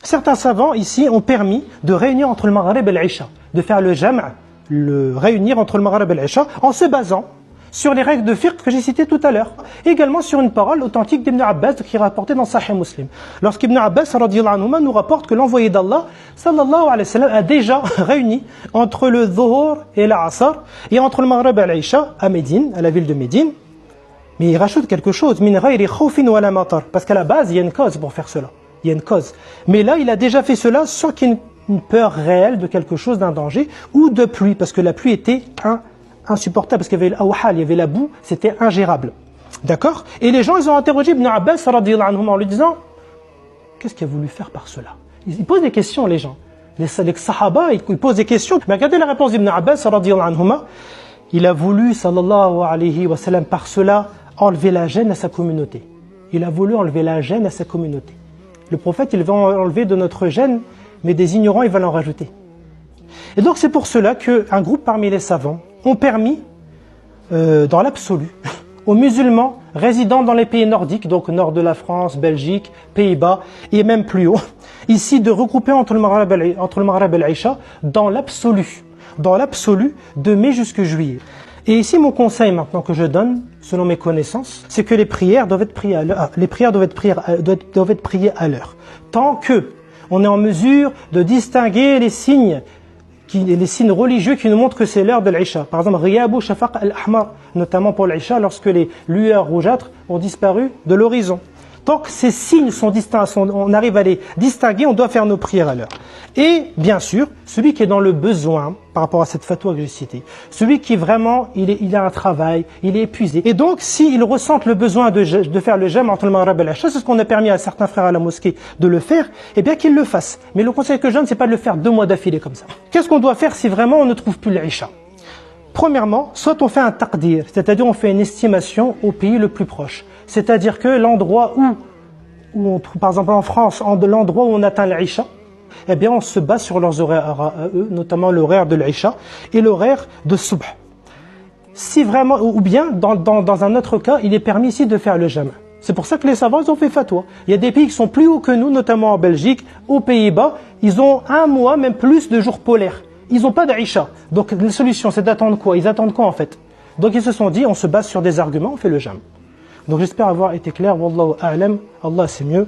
Certains savants ici ont permis de réunir entre le Maghrib et l'Isha, de faire le jam', le réunir entre le Maghrib et l'Isha, en se basant sur les règles de fiqh que j'ai citées tout à l'heure. Également sur une parole authentique d'Ibn Abbas qui est rapportée dans Sahih Muslim. Lorsqu'Ibn Abbas radiyallahu anhuma nous rapporte que l'envoyé d'Allah sallallahu alayhi wa sallam a déjà réuni entre le Dhuhr et l'Asr et entre le Maghrib et l'Isha à Médine, à la ville de Médine. Mais il rajoute quelque chose, min ghayri khawfin wala matar, parce qu'à la base il y a une cause pour faire cela. Il y a une cause. Mais là, il a déjà fait cela sans qu'il y ait une peur réelle de quelque chose, d'un danger, ou de pluie, parce que la pluie était insupportable, parce qu'il y avait l'awhal, il y avait la boue, c'était ingérable. D'accord? Et les gens, ils ont interrogé Ibn Abbas radiyallahu anhu en lui disant, qu'est-ce qu'il a voulu faire par cela? Ils posent des questions, les gens. Les sahaba, ils posent des questions. Mais regardez la réponse d'Ibn Abbas radiyallahu anhu. Il a voulu, sallallahu alayhi wa sallam, par cela, enlever la gêne à sa communauté. Il a voulu enlever la gêne à sa communauté. Le prophète, il va enlever de notre gêne, mais des ignorants, il va l'en rajouter. Et donc c'est pour cela qu'un groupe parmi les savants ont permis, dans l'absolu, aux musulmans résidant dans les pays nordiques, donc nord de la France, Belgique, Pays-Bas, et même plus haut, ici de regrouper entre le Maghrib et l'Isha dans l'absolu, de mai jusqu'à juillet. Et ici, mon conseil maintenant que je donne, selon mes connaissances, c'est que les prières doivent être priées à l'heure. Les prières doivent être priées à l'heure. Tant que on est en mesure de distinguer les signes religieux qui nous montrent que c'est l'heure de l'Isha. Par exemple, Riyabu Shafaq al-Ahmar, notamment pour l'Isha, lorsque les lueurs rougeâtres ont disparu de l'horizon. Tant que ces signes sont distincts, on arrive à les distinguer, on doit faire nos prières à l'heure. Et bien sûr, celui qui est dans le besoin, par rapport à cette fatwa que j'ai citée, celui qui vraiment, il a un travail, il est épuisé. Et donc, s'il ressent le besoin de faire le jam' entre le Maghrib et l'Isha, c'est ce qu'on a permis à certains frères à la mosquée de le faire, eh bien qu'il le fasse. Mais le conseil que je donne, c'est pas de le faire 2 mois d'affilée comme ça. Qu'est-ce qu'on doit faire si vraiment on ne trouve plus l'Isha? Premièrement, soit on fait un taqdir, c'est-à-dire on fait une estimation au pays le plus proche. C'est-à-dire que l'endroit où par exemple en France, l'endroit où on atteint l'Isha, eh bien on se base sur leurs horaires à eux, notamment l'horaire de l'Isha et l'horaire de Subh. Si vraiment, ou bien dans un autre cas, il est permis ici de faire le jam'. C'est pour ça que les savants ils ont fait fatwa. Il y a des pays qui sont plus hauts que nous, notamment en Belgique, aux Pays-Bas, ils ont 1 mois, même plus de jours polaires. Ils n'ont pas d'Isha. Donc la solution c'est d'attendre quoi? Ils attendent quoi en fait? Donc ils se sont dit, on se base sur des arguments, on fait le jam'. Donc j'espère avoir été clair. Wallahu a'lam. Allah c'est mieux.